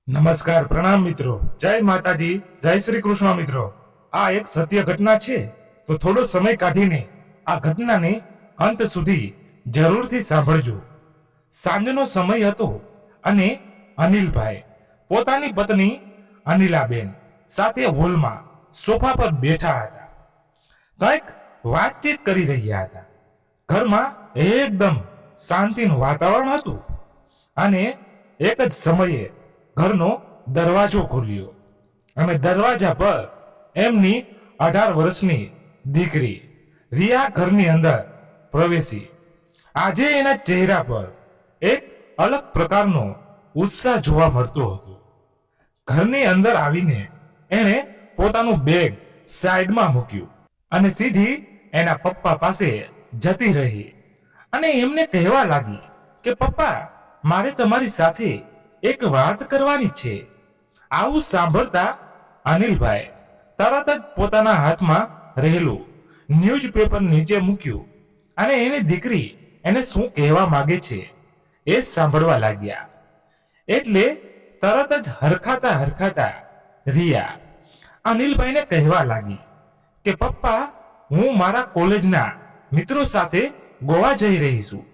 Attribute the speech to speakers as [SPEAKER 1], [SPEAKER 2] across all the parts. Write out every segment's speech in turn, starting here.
[SPEAKER 1] નમસ્કાર, પ્રણામ મિત્રો. જય માતાજી, જય શ્રી કૃષ્ણ મિત્રો. આ એક સત્ય ઘટના છે, તો થોડો સમય કાઢીને આ ઘટનાને અંત સુધી જરૂરથી સાંભળજો. સાંજનો સમય હતો અને અનિલભાઈ પોતાની પત્ની અનિલાબેન સાથે હોલમાં સોફા પર બેઠા હતા. કંઈક વાતચીત કરી રહ્યા હતા. ઘરમાં એકદમ શાંતિનું વાતાવરણ હતું અને એક જ સમયે ઘરનો દરવાજો ખોલ્યો અને દરવાજા પર એમની 18 વર્ષની દીકરી રિયા ઘરની અંદર પ્રવેશી. આજે એના ચહેરા પર એક અલગ પ્રકારનો ઉત્સાહ જોવા મળતો હતો. ઘરની અંદર આવીને એણે પોતાનું બેગ સાઈડમાં મૂક્યું અને સીધી એના પપ્પા પાસે જતી રહી અને એમને કહેવા લાગી કે પપ્પા, મારે તમારી સાથે એક વાત કરવાની છે. આવું સાંભળતા અનિલભાઈ તરત જ પોતાના હાથમાં રહેલું ન્યૂઝપેપર નીચે મૂક્યું અને એની દીકરી એને શું કહેવા માંગે છે એ સાંભળવા લાગ્યા. એટલે તરત જ હરખાતા હરખાતા રિયા અનિલભાઈને કહેવા લાગી કે પપ્પા, હું મારા કોલેજના મિત્રો સાથે ગોવા જઈ રહી છું.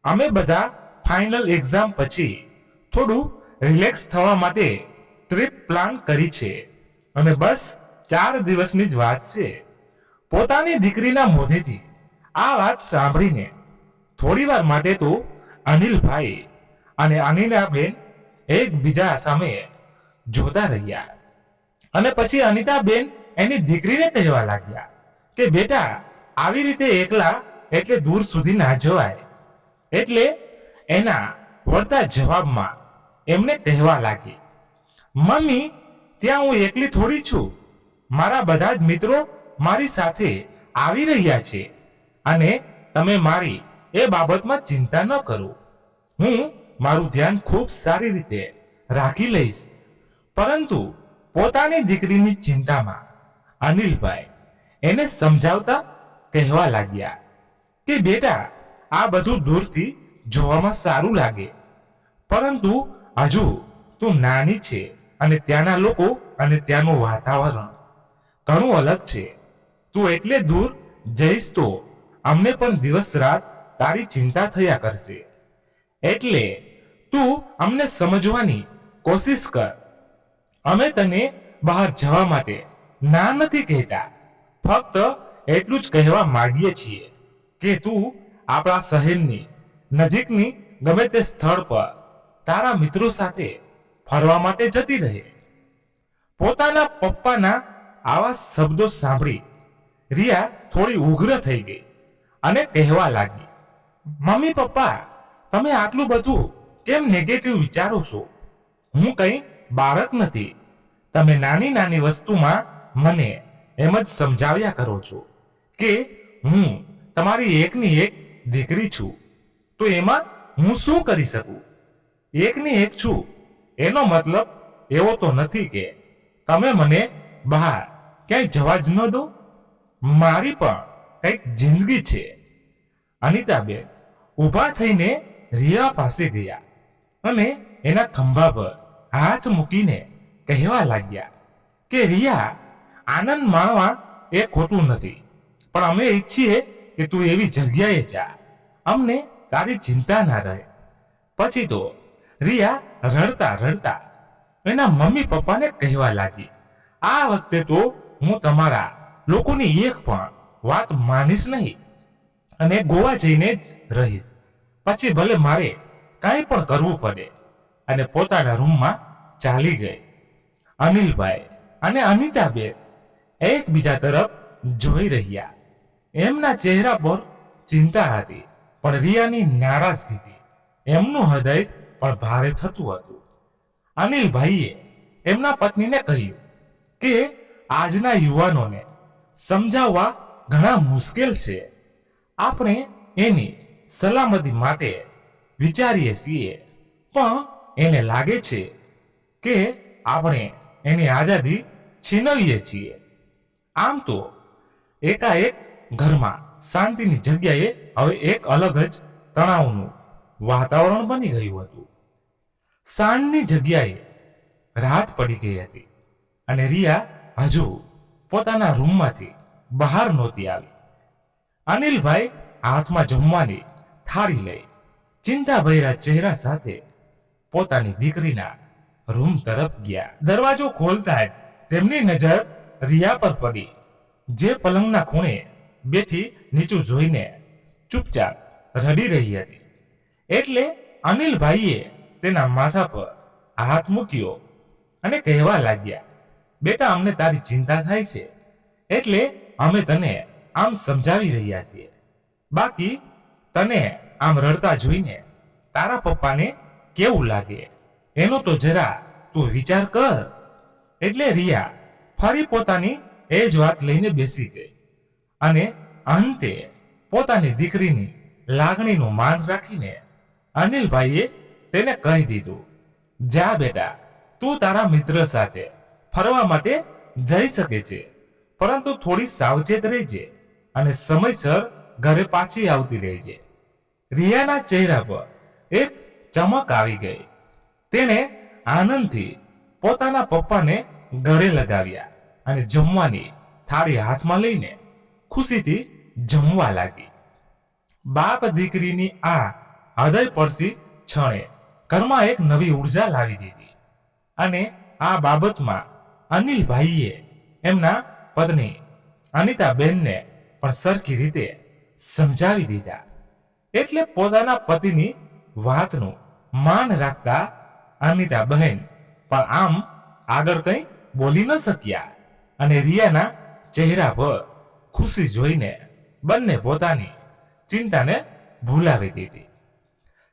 [SPEAKER 1] અમે બધા ફાઇનલ એક્ઝામ પછી થોડું રિલેક્સ થવા માટે ટ્રીપ પ્લાન કરી છે અને બસ 4 દિવસની જ વાત છે. પોતાની દીકરીના મોઢેથી આ વાત સાંભળીને થોડીવાર માટે તો અનિલભાઈ અને અનિલાબેન એકબીજા સામે જોતા રહ્યા અને પછી અનિતાબેન એની દીકરીને કહેવા લાગ્યા કે બેટા, આવી રીતે એકલા એટલે દૂર સુધી ના જવાય. એટલે એના વળતા જવાબમાં એમને કહેવા લાગી, મમ્મી, ત્યાં હું એકલી થોડી છું. મારા બધા જ મિત્રો મારી સાથે આવી રહ્યા છે અને તમે મારી એ બાબતમાં ચિંતા ન કરો. હું મારું ધ્યાન ખૂબ સારી રીતે રાખી લઈશ. પરંતુ પોતાની દીકરીની ચિંતામાં અનિલભાઈ એને સમજાવતા કહેવા લાગ્યા કે બેટા, આ બધું દૂરથી જોવામાં સારું લાગે, પરંતુ હજુ તું નાની છે અને ત્યાંના લોકો અને ત્યાંનું વાતાવરણ ઘણું અલગ છે. તું એટલે દૂર જઈશ તો અમને પણ દિવસ રાત તારી ચિંતા થયા કરશે. એટલે તું અમને સમજવાની કોશિશ કર. અમે તને બહાર જવા માટે ના નથી કહેતા, ફક્ત એટલું જ કહેવા માંગીએ છીએ કે તું આપણા શહેરની નજીકની ગમે તે સ્થળ પર તારા મિત્રો સાથે ફરવા માટે જતી રહે. પોતાના પપ્પાના આવા શબ્દો સાંભળી રિયા થોડી ઉગ્ર થઈ ગઈ અને કહેવા લાગી, મમ્મી પપ્પા, તમે આટલું બધું કેમ નેગેટિવ વિચારો છો? હું કંઈ બાળક નથી. તમે નાની નાની વસ્તુમાં મને એમ જ સમજાવ્યા કરો છો કે હું તમારી એકની એક દીકરી છું, તો એમાં હું શું કરી શકું? એકની એક છું એનો મતલબ એવો તો નથી કે તમે મને બહાર ક્યાંય જવા જ ન દો. મારી પણ કંઈક જિંદગી છે. અનિતાબેન ઊભા થઈને રિયા પાસે ગયા અને એના ખંભા પર હાથ મૂકીને કહેવા લાગ્યા કે રિયા, આનંદ માણવા એ ખોટું નથી, પણ અમે ઈચ્છીએ કે તું એવી જગ્યાએ જા અમને તારી ચિંતા ના રહે. પછી તો રિયા રડતા રડતા એના મમ્મી પપ્પાને કહેવા લાગી, આ વખતે તો હું તમારા લોકોની એક પણ વાત માનીશ નહીં અને ગોવા જઈને જ રહીશ. પછી ભલે મારે કાંઈ પણ કરવું પડે. અને પોતાના રૂમમાં ચાલી ગઈ. અનિલભાઈ અને અનિતાબેન એકબીજા તરફ જોઈ રહ્યા. એમના ચહેરા પર ચિંતા હતી, પણ રિયાની નારાજગીથી એમનું હૃદય પણ ભારે થતું હતું. અનિલભાઈએ એમના પત્નીને કહ્યું કે આજના યુવાનોને સમજાવવા ઘણા મુશ્કેલ છે. આપણે એની સલામતી માટે વિચારીએ છીએ, પણ એને લાગે છે કે આપણે એની આઝાદી છીનવીએ છીએ. આમ તો એકાએક ઘરમાં શાંતિની જગ્યાએ હવે એક અલગ જ તણાવનું વાતાવરણ બની ગયું હતું. સાંજની જગ્યાએ રાત પડી ગઈ હતી અને રિયા હજુ પોતાના રૂમમાંથી બહાર નહોતી આવી. અનિલભાઈ હાથમાં જમવાની થાળી લઈ ચિંતાભર્યા ચહેરા સાથે પોતાની દીકરીના રૂમ તરફ ગયા. દરવાજો ખોલતા જ તેમની નજર રિયા પર પડી, જે પલંગના ખૂણે બેઠી નીચું જોઈને ચૂપચાપ રડી રહી હતી. એટલે અનિલભાઈએ તેના માથા પર હાથ મૂક્યો અને કહેવા લાગ્યા, બેટા, અમને તારી ચિંતા થાય છે એટલે અમે તને આમ સમજાવી રહ્યા છીએ. બાકી તને આમ રડતા જોઈને તારા પપ્પાને કેવું લાગે એનો તો જરા તું વિચાર કર. એટલે રિયા ફરી પોતાની એ જ વાત લઈને બેસી ગઈ અને અંતે પોતાની દીકરીની લાગણીનું માન રાખીને અનિલભાઈએ તેને કહી દીધું, જા બેટા, તું તારા મિત્ર સાથે ફરવા માટે જઈ શકે છે, પરંતુ થોડી સાવચેત રહેજે અને સમયસર ઘરે પાછી આવતી રહેજે. રિયાના ચહેરા પર એક ચમક આવી ગઈ. તેણે આનંદથી પોતાના પપ્પાને ગળે લગાવ્યા અને જમવાની થાળી હાથમાં લઈને ખુશીથી જમવા લાગી. બાપ દીકરીની આ હૃદયસ્પર્શી ક્ષણે ઘરમાં એક નવી ઉર્જા લાવી દીધી અને આ બાબતમાં અનિલભાઈએ એમના પત્ની અનિતાબેનને પણ સરખી રીતે સમજાવી દીધા. એટલે પોતાના પતિની વાતનું માન રાખતા અનિતાબહેન પણ આમ આગળ કંઈ બોલી ન શક્યા અને રિયાના ચહેરા પર ખુશી જોઈને બંને પોતાની ચિંતાને ભૂલાવી દીધી.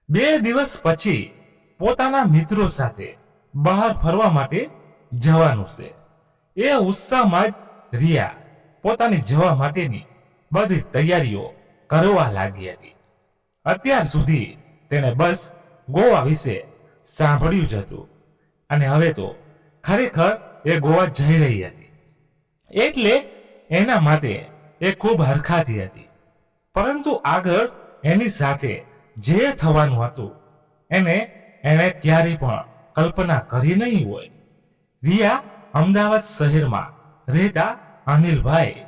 [SPEAKER 1] 2 દિવસ પછી પોતાના મિત્રો સાથે બહાર ફરવા માટે જવાનું છે. એ ઉત્સાહમાં જ રિયા પોતાની જવા માટેની બધી તૈયારીઓ કરવા લાગી હતી. અત્યાર સુધી તેને બસ ગોવા વિશે સાંભળ્યું જ હતું અને હવે તો ખરેખર એ ગોવા જઈ રહી હતી. એટલે એના માટે એ ખૂબ હરખાતી હતી. પરંતુ આગળ એની સાથે જે થવાનું હતું એને ક્યારેય પણ કલ્પના કરી નહીં હોય. રિયા અમદાવાદ શહેરમાં રહેતા અનિલભાઈ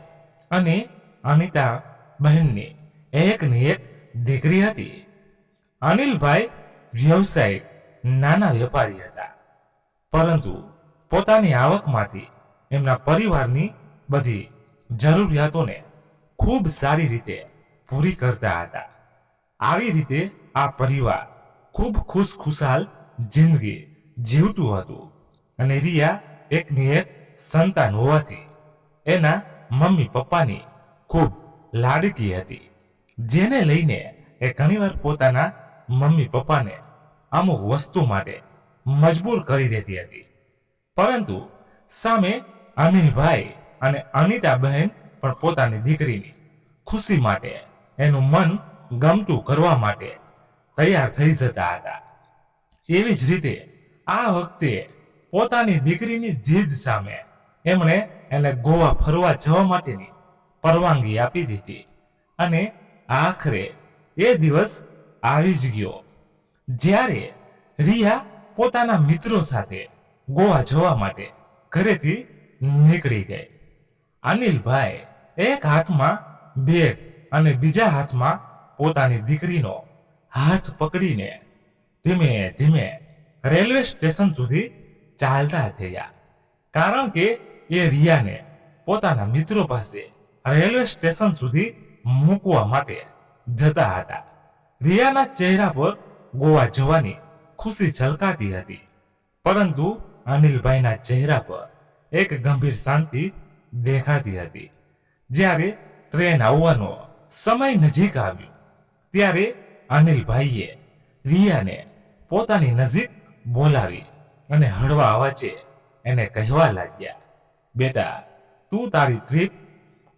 [SPEAKER 1] અને અનિતા બહેનની એકની એક દીકરી હતી. અનિલભાઈ વ્યવસાયિક નાના વેપારી હતા, પરંતુ પોતાની આવકમાંથી એમના પરિવારની બધી જરૂરિયાતોને ખૂબ સારી રીતે પૂરી કરતા હતા. આવી રીતે આ પરિવાર ખૂબ ખુશખુશાલ જિંદગી જીવતું હતું અને રિયા એકની એક સંતાન હોવાથી એના મમ્મી પપ્પાની ખૂબ લાડકી હતી, જેને લઈને એ ઘણીવાર પોતાના મમ્મી પપ્પાને અમુક વસ્તુ માટે મજબૂર કરી દેતી હતી. પરંતુ સામે અનિલભાઈ અને અનિતા બહેન પણ પોતાની દીકરીની ખુશી માટે એનું મન ગમતું કરવા માટે તૈયાર થઈ જતા હતા. એવી જ રીતે આ વખતે પોતાની દીકરીની જીદ સામે એમણે એને ગોવા ફરવા જવા માટેની પરવાનગી આપી દીધી અને આખરે એ દિવસ આવી જ ગયો જ્યારે રિયા પોતાના મિત્રો સાથે ગોવા જવા માટે ઘરેથી નીકળી ગઈ. અનિલભાઈ એક હાથમાં બેગ અને બીજા હાથમાં પોતાની દીકરીનો હાથ પકડીને ધીમે ધીમે રેલવે સ્ટેશન સુધી ચાલતા થયા, કારણ કે એ રિયાને પોતાના મિત્રો પાસે રેલવે સ્ટેશન સુધી મૂકવા માટે જતા હતા. રિયાના ચહેરા પર ગોવા જવાની ખુશી છલકાતી હતી, પરંતુ અનિલભાઈના ચહેરા પર એક ગંભીર શાંતિ દેખાતી હતી. જ્યારે ટ્રેન આવવાનો સમય નજીક આવ્યો ત્યારે અનિલભાઈએ રિયાને પોતાની નજીક બોલાવી અને હળવા અવાજે એને કહેવા લાગ્યા, બેટા, તું તારી ટ્રીપ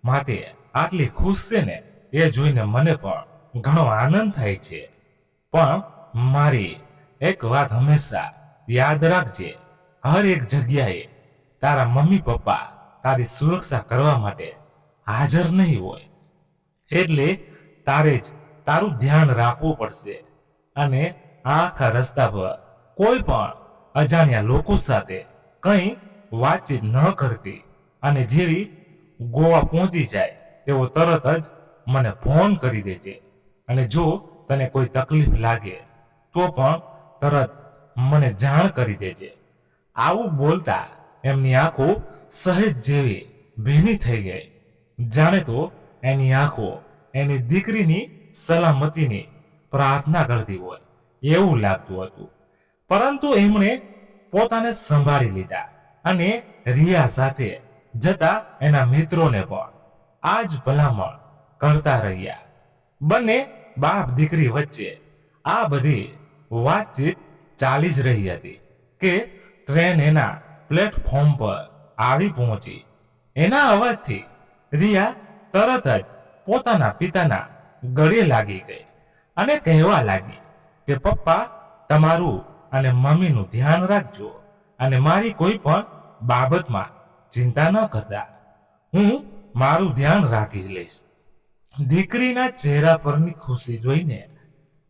[SPEAKER 1] માટે આટલી ખુશ છે ને એ જોઈને મને પણ ઘણો આનંદ થાય છે. પણ મારી એક વાત હંમેશા યાદ રાખજે, હર એક જગ્યાએ તારા મમ્મી પપ્પા તારી સુરક્ષા કરવા માટે હાજર નહીં હોય, એટલે તારે જ તારું ધ્યાન રાખવું પડશે અને આખા રસ્તા પર કોઈ પણ અજાણ્યા લોકો સાથે કંઈ વાતચીત ન કરતી અને જેવી ગોવા પહોંચી જાય તેવો તરત જ મને ફોન કરી દેજે અને જો તને કોઈ તકલીફ લાગે તો પણ તરત મને જાણ કરી દેજે. આવું બોલતા એમની આંખો સહેજ જેવી ભીની થઈ ગઈ, જાણે તો એની આંખો એની દીકરીની સલામતીની પ્રાર્થના કરતી હોય એવું લાગતું હતું. પરંતુ એમણે પોતાને સંભાળી લીધા અને રિયા સાથે જતા એના મિત્રોને પણ આ જ ભલામણ કરતા રહ્યા. બંને બાપ દીકરી વચ્ચે આ બધી વાતચીત ચાલી જ રહી હતી કે ટ્રેન એના પ્લેટફોર્મ પર આવી પહોંચી. એના અવાજથી રિયા તરત જ પોતાના પિતાના ગળે લાગી ગઈ અને કહેવા લાગી કે પપ્પા, તમારું અને મમ્મીનું ધ્યાન રાખજો અને મારી કોઈ પણ બાબતમાં ચિંતા ન કરતા. હું મારું ધ્યાન રાખી જ લઈશ. દીકરીના ચહેરા પરની ખુશી જોઈને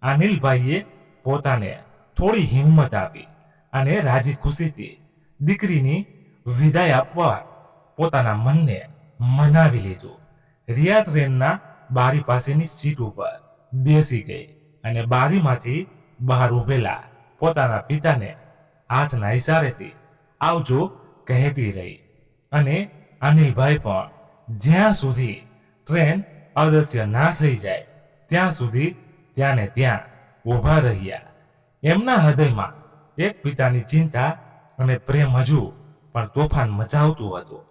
[SPEAKER 1] અનિલભાઈએ પોતાને થોડી હિંમત આપી અને રાજી ખુશીથી દીકરીની વિદાય આપવા પોતાના મનને મનાવી લીધું. રિયા ટ્રેનના બારી પાસેની સીટ ઉપર બેસી ગઈ અને બારીમાંથી બહાર ઉભેલા પોતાના પિતાને હાથના ઈશારેથી આવજો કહેતી રહી અને અનિલભાઈ પણ જ્યાં સુધી ટ્રેન અદૃશ્ય ના થઈ જાય ત્યાં સુધી ત્યાં ને ત્યાં ઊભા રહ્યા. એમના હૃદયમાં એક પિતાની ચિંતા અને પ્રેમ હજુ પણ તોફાન મચાવતું હતું.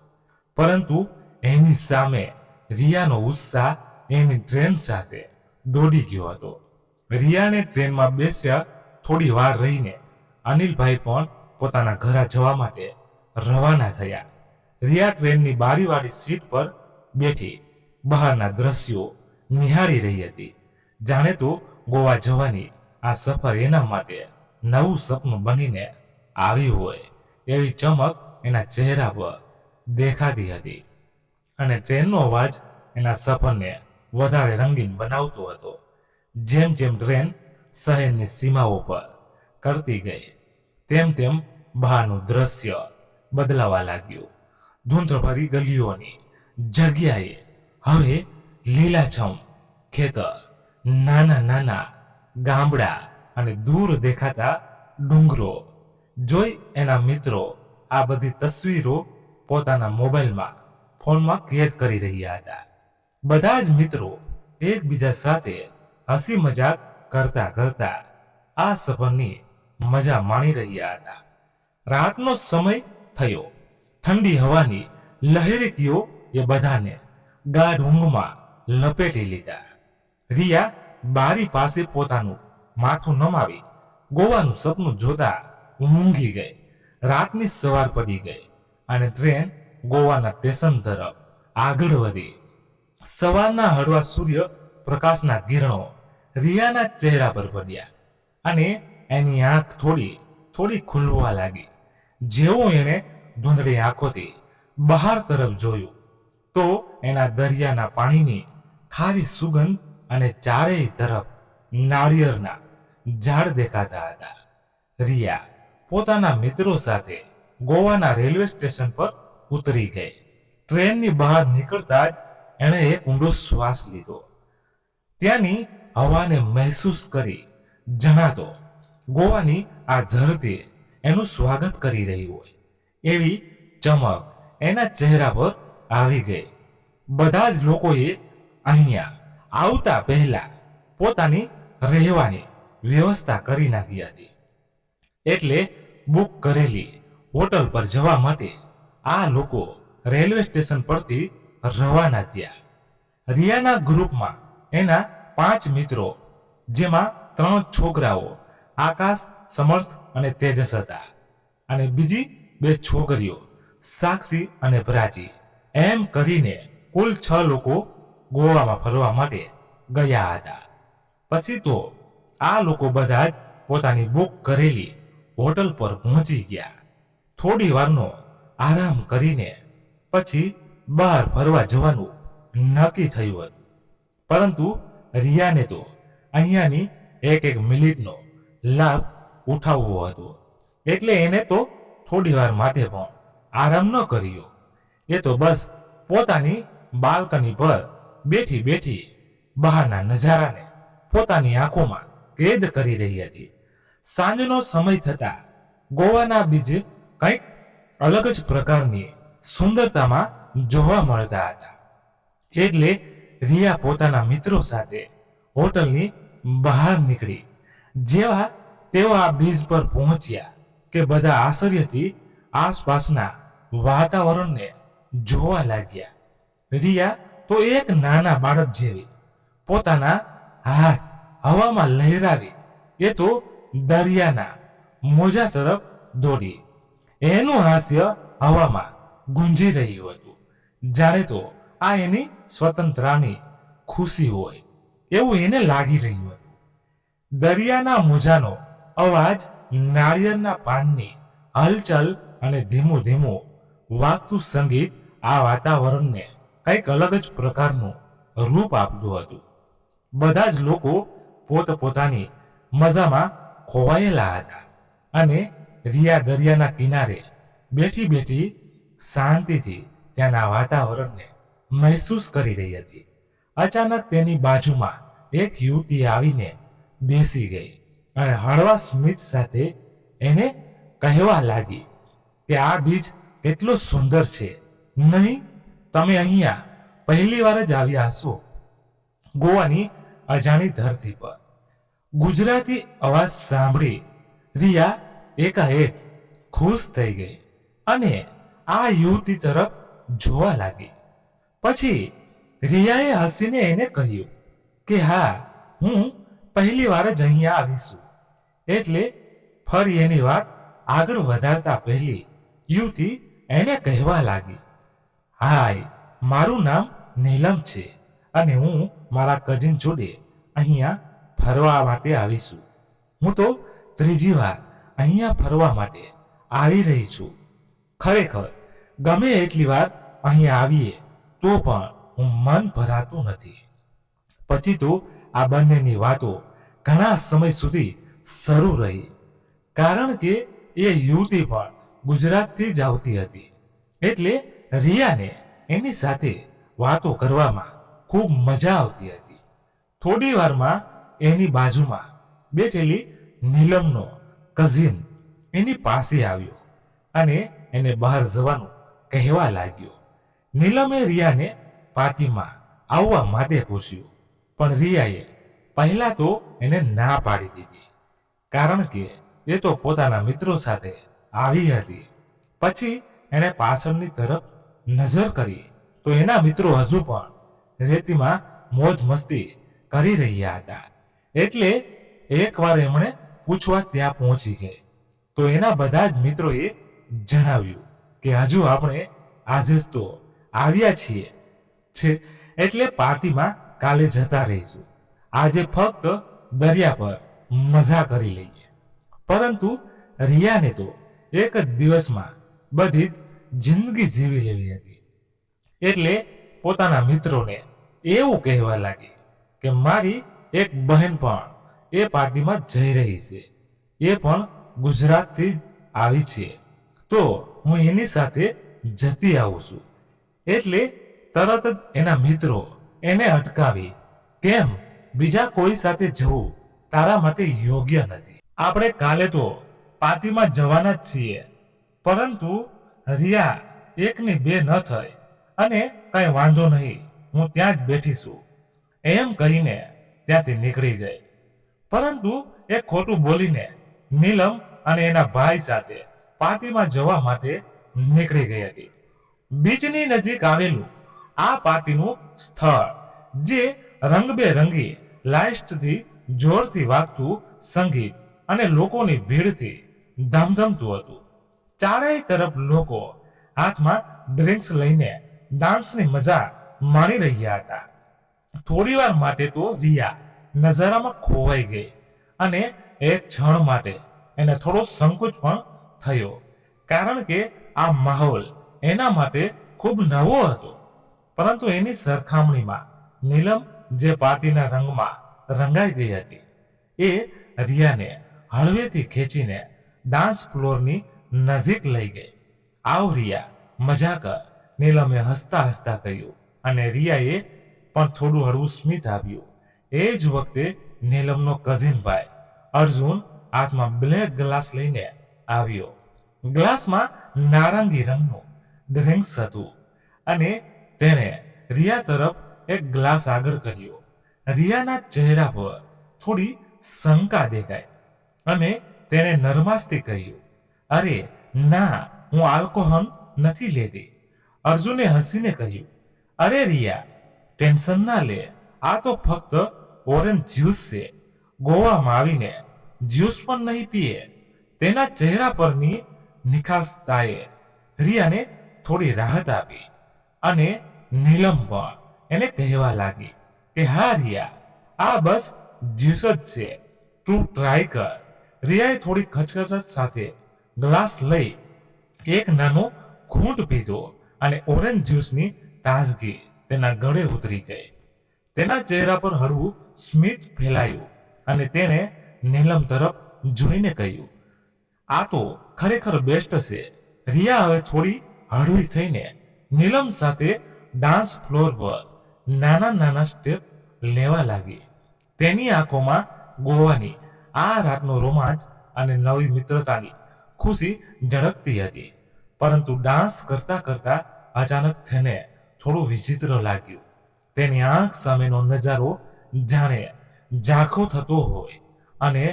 [SPEAKER 1] પરંતુ એની સામે રિયાનો ઉત્સાહ એની ટ્રેન સાથે દોડી ગયો હતો. રિયાને ટ્રેનમાં બેસ્યા થોડી વાર રહીને અનિલભાઈ પણ પોતાના ઘરે જવા માટે રવાના થયા. રિયા ટ્રેનની બારીવાળી સીટ પર બેઠી બહારના દ્રશ્યો નિહાળી રહી હતી, જાણે તો ગોવા જવાની આ સફર એના માટે નવું સપનું બનીને આવ્યું હોય એવી ચમક એના ચહેરા પર દેખાતી હતી. અને ટ્રેનનો અવાજ એના સફરને વધારે રંગીન બનાવતો હતો. જેમ જેમ ટ્રેન શહેરની સીમાઓ પર કરતી ગઈ તેમ તેમ બહારનું દ્રશ્ય બદલાવા લાગ્યું. ધૂંધળભરી ગલીઓની જગ્યાએ હવે લીલાછમ ખેતર, નાના નાના ગામડા અને દૂર દેખાતા ડુંગરો જોઈ એના મિત્રો આ બધી તસવીરો પોતાના ફોનમાં કેદ કરી રહ્યા હતા. બધા જ મિત્રો એકબીજા સાથે હસી મજાક કરતા કરતા આ સફરની મજા માણી રહ્યા હતા. રાતનો સમય થયો. ઠંડી હવાની લહેરીઓ એ બધાને ગાઢ ઊંઘમાં લપેટી લીધા. રિયા બારી પાસે પોતાનું માથું નમાવી ગોવાનું સપનું જોતા ઊંઘી ગઈ. રાતની સવાર પડી ગઈ અને ટ્રેન ગોવાના સ્ટેશન તરફ આગળ વધી. સવારના હળવા સૂર્ય પ્રકાશના કિરણો રિયાના ચહેરા પર પડ્યા અને એની આંખ થોડી થોડી ખુલવા લાગી. જેવું એણે ધૂંધળી આંખોથી બહાર તરફ જોયું તો એના દરિયાના પાણીની ખારી સુગંધ અને ચારેય તરફ નાળિયેરના ઝાડ દેખાતા હતા. રિયા પોતાના મિત્રો સાથે ગોવાના રેલવે સ્ટેશન પર ઉતરી ગઈ. ટ્રેનની બહાર નીકળતા જ એણે એક ઊંડો શ્વાસ લીધો. ત્યાંની હવાને મહેસૂસ કરી જણાતો ગોવાની આ ધરતી એનું સ્વાગત કરી રહી હોય એવી ચમક એના ચહેરા પર આવી ગઈ. બધા જ લોકોએ અહીંયા આવતા પહેલા પોતાની રહેવાની વ્યવસ્થા કરી નાખી હતી. એટલે બુક કરેલી હોટલ પર જવા માટે આ લોકો રેલવે સ્ટેશન પરથી રવાના થયા. રિયાના ગ્રુપમાં એના 5 મિત્રો, જેમાં 3 છોકરાઓ આકાશ, સમર્થ અને તેજસ હતા અને બીજી 2 છોકરીઓ સાક્ષી અને પ્રાચી. એમ કરીને કુલ 6 લોકો ગોવામાં ફરવા માટે ગયા હતા. પછી તો આ લોકો બધા જ પોતાની બુક કરેલી હોટલ પર પહોંચી ગયા. થોડી વારનો આરામ કરીને પછી બહાર ફરવા જવાનું નક્કી થયું હતું. પરંતુ રિયાને તો અહીંયાની એક મિનિટનો લાભ ઉઠાવવો હતો. એટલે એને તો થોડી વાર માટે પણ આરામ ન કર્યો. એ તો બસ પોતાની બાલ્કની પર બેઠી બેઠી બહારના નજારાને પોતાની આંખોમાં કેદ કરી રહી હતી. સાંજનો સમય થતા ગોવાના બીજ કંઈક અલગ જ પ્રકારની સુંદરતામાં જોવા મળતા હતા. એટલે રિયા પોતાના મિત્રો સાથે હોટલની બહાર નીકળી. જેવા તેઓ આ બીચ પર પહોંચ્યા કે બધા આશ્ચર્યથી આસપાસના વાતાવરણને જોવા લાગ્યા. રિયા તો એક નાના બાળક જેવી પોતાના હાથ હવામાં લહેરાવી એ તો દરિયાના મોજા તરફ દોડી. એનું હાસ્ય હવામાં ગુંજી રહ્યું હતું, જાણે તો આ એની સ્વતંત્રતાની ખુશી હોય એવું એને લાગી રહ્યું હતું. દરિયાના મોજાનો અવાજ, નાળિયેરના પાનની હલચલ અને ધીમું ધીમું વાગતું સંગીત આ વાતાવરણને કંઈક અલગ જ પ્રકારનું રૂપ આપતું હતું. બધા જ લોકો પોતપોતાની મજામાં ખોવાયેલા હતા અને રિયા દરિયાના કિનારે બેઠી બેઠી શાંતિથી ત્યાંના વાતાવરણને મહેસૂસ કરી રહી હતી. અચાનક તેની બાજુમાં એક યુવતી આવીને બેસી ગઈ અને હળવા સ્મિત સાથે એને કહેવા લાગી કે આ બીચ કેટલો સુંદર છે નહીં? તમે અહીંયા પહેલી વાર જ આવ્યા હશો. ગોવાની અજાણી ધરતી પર ગુજરાતી અવાજ સાંભળી રિયા એકાએક ખુશ થઈ ગઈ અને આ યુવતી તરફ જોવા લાગી. પછી રિયાએ હસીને એને કહ્યું કે હા, હું પહેલી વાર જ અહીંયા આવીશું. એટલે ફરી એની વાત આગળ વધારતા પહેલી યુવતી એને કહેવા લાગી, હાય, મારું નામ નીલમ છે અને હું મારા કઝિન જોડે અહીંયા ફરવા માટે આવીશું. હું તો ત્રીજી વાર અહીંયા ફરવા માટે આવી રહી છું. ખરેખર ગમે એટલી વાર અહીંયા આવીએ તો પણ હું મન ભરાતું નથી. પછી તો આ બંનેની વાતો ઘણા સમય સુધી શરૂ રહી, કારણ કે એ યુવતી પણ ગુજરાતથી જ આવતી હતી. એટલે રિયાને એની સાથે વાતો કરવામાં ખૂબ મજા આવતી હતી. થોડી વારમાં એની બાજુમાં બેઠેલી નીલમનો કઝિન એની પાસે આવ્યો અને એને બહાર જવાનું કહેવા લાગ્યો. નીલમે રિયાને પાર્ટીમાં આવવા માટે પૂછ્યું, પણ રિયાએ પહેલા તો એને ના પાડી દીધી, કારણ કે એ તો પોતાના મિત્રો સાથે આવી હતી. પછી એણે પાછળની તરફ નજર કરી તો એના મિત્રો હજુ પણ રેતીમાં મોજ મસ્તી કરી રહ્યા હતા. એટલે એકવાર એમણે પૂછવા ત્યાં પહોંચી ગઈ તો એના બધા જ મિત્રોએ જણાવ્યું કે હજુ આપણે આજે જ તો આવ્યા છીએ છે, એટલે પાર્ટીમાં કાલે જતા રહીશું. આજે ફક્ત દરિયા પર મજા કરી લઈએ. પરંતુ રિયાને તો એક જ દિવસમાં બધી જ જિંદગી જીવી લેવી હતી. એટલે પોતાના મિત્રોને એવું કહેવા લાગી કે મારી એક બહેન પણ એ પાર્ટીમાં જઈ રહી છે, એ પણ ગુજરાતથી આવી છે, તો હું એની સાથે જતી આવું છું. એટલે તરત જ એના મિત્રો એને અટકાવી, કેમ, બીજા કોઈ સાથે જવું તારા માટે યોગ્ય નથી. આપણે કાલે તો પાર્ટીમાં જવાના જ છીએ, પરંતુ રિયા એકની બે ન થઈ અને કઈ વાંધો નહીં, હું ત્યાં જ બેઠી છું એમ કહીને ત્યાંથી નીકળી ગઈ. પરંતુ એ ખોટું બોલીને નીલમ અને એના ભાઈ સાથે પાર્ટીમાં જવા માટે નીકળી ગઈ હતી. બીચની નજીક આવેલું આ પાર્ટીનું સ્થળ, જે રંગબેરંગી લાઇટ્સથી જોરથી વાગતું સંગીત અને લોકોની ભીડથી ધમધમતું હતું. ચારેય તરફ લોકો હાથમાં ડ્રિંક્સ લઈને ડાન્સની મજા માણી રહ્યા હતા. થોડી વાર માટે તો રિયા નજારામાં ખોવાઈ ગઈ અને એક ક્ષણ માટે એને થોડો સંકોચ પણ થયો, કારણ કે આ માહોલ એના માટે ખૂબ નવો હતો. પરંતુ એની સરખામણીમાં નીલમ જે પાર્ટીના રંગમાં રંગાઈ ગઈ હતી, એ રિયાને હળવેથી ખેંચીને ડાન્સ ફ્લોરની નજીક લઈ ગઈ. આવ રિયા, મજા કર, નીલમે હસતા હસતા કહ્યું. અને રિયાએ પણ થોડું હળવું સ્મિત આપ્યું. એ જ વખતે નીલમનો કઝિન ભાઈ અર્જુન હાથમાં બ્લેક ગ્લાસ લઈને આવ્યો. ગ્લાસમાં નારંગી રંગનું ડ્રિંક્સ હતું અને તેણે રિયા તરફ એક ગ્લાસ આગળ કર્યો. રિયાના ચહેરા પર થોડી શંકા દેખાઈ અને તેણે નરમાશથી કહ્યું, અરે ના, હું આલ્કોહોલ નથી લેતી. અર્જુને હસીને કહ્યું, અરે રિયા, ટેન્શન ના લે, આ તો ફક્ત ઓરેન્જ જ્યુસ છે. ગોવામાં આવીને જ્યુસ પણ નહીં પીએ. તેના ચહેરા પરની નિખાલસતાએ રિયાને થોડી રાહત આપી અને નીલમ પણ એને કહેવા લાગી કે હા રિયા, આ બસ જ્યુસ જ છે, તું ટ્રાય કર. રિયાએ થોડી ખચખચ સાથે ગ્લાસ લઈ એક નાનો ઘૂંટ પીધો અને ઓરેન્જ જ્યુસની તાજગી તેના ગળે ઉતરી ગઈ. તેના ચહેરા પર હળવું સ્મિત ફેલાયું અને તેણે નીલમ તરફ જોઈને કહ્યું, આ તો ખરેખર બેસ્ટ છે. રિયા હવે થોડી હળવી થઈને નીલમ સાથે ડાન્સ ફ્લોર પર નાના નાના સ્ટેપ લેવા લાગી. તેની આંખોમાં ગોવાની આ રાતનો રોમાંચ અને નવી મિત્રતાની ખુશી ઝળકતી હતી. પરંતુ ડાન્સ કરતા કરતા અચાનક તેને થોડું વિચિત્ર લાગ્યું. તેની આંખ સામેનો નજારો જાણે ઝાંખો થતો હોય અને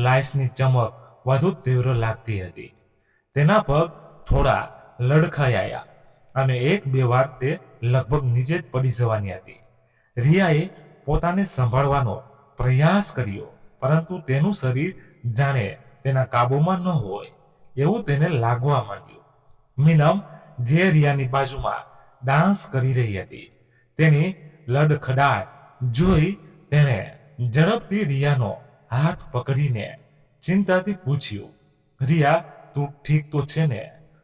[SPEAKER 1] લાઇટ્સની ચમક વધુ તીવ્ર લાગતી હતી. તેના પગ થોડા લડખડાયા અને એક બે વાર તે લગભગ નીચે જ પડી જવાની હતી. રિયાએ પોતાને સંભાળવાનો પ્રયાસ કર્યો, પરંતુ તેનું શરીર જાણે તેના કાબુમાં ન હોય એવું તેને લાગવા માંડ્યું. નીલમ જે રિયાની બાજુમાં ડાન્સ કરી રહી હતી તેની લડખડાટ જોઈ તેણે ઝડપથી રિયાનો હાથ પકડીને ચિંતાથી પૂછ્યું, રિયા, તું ઠીક તો છે ને?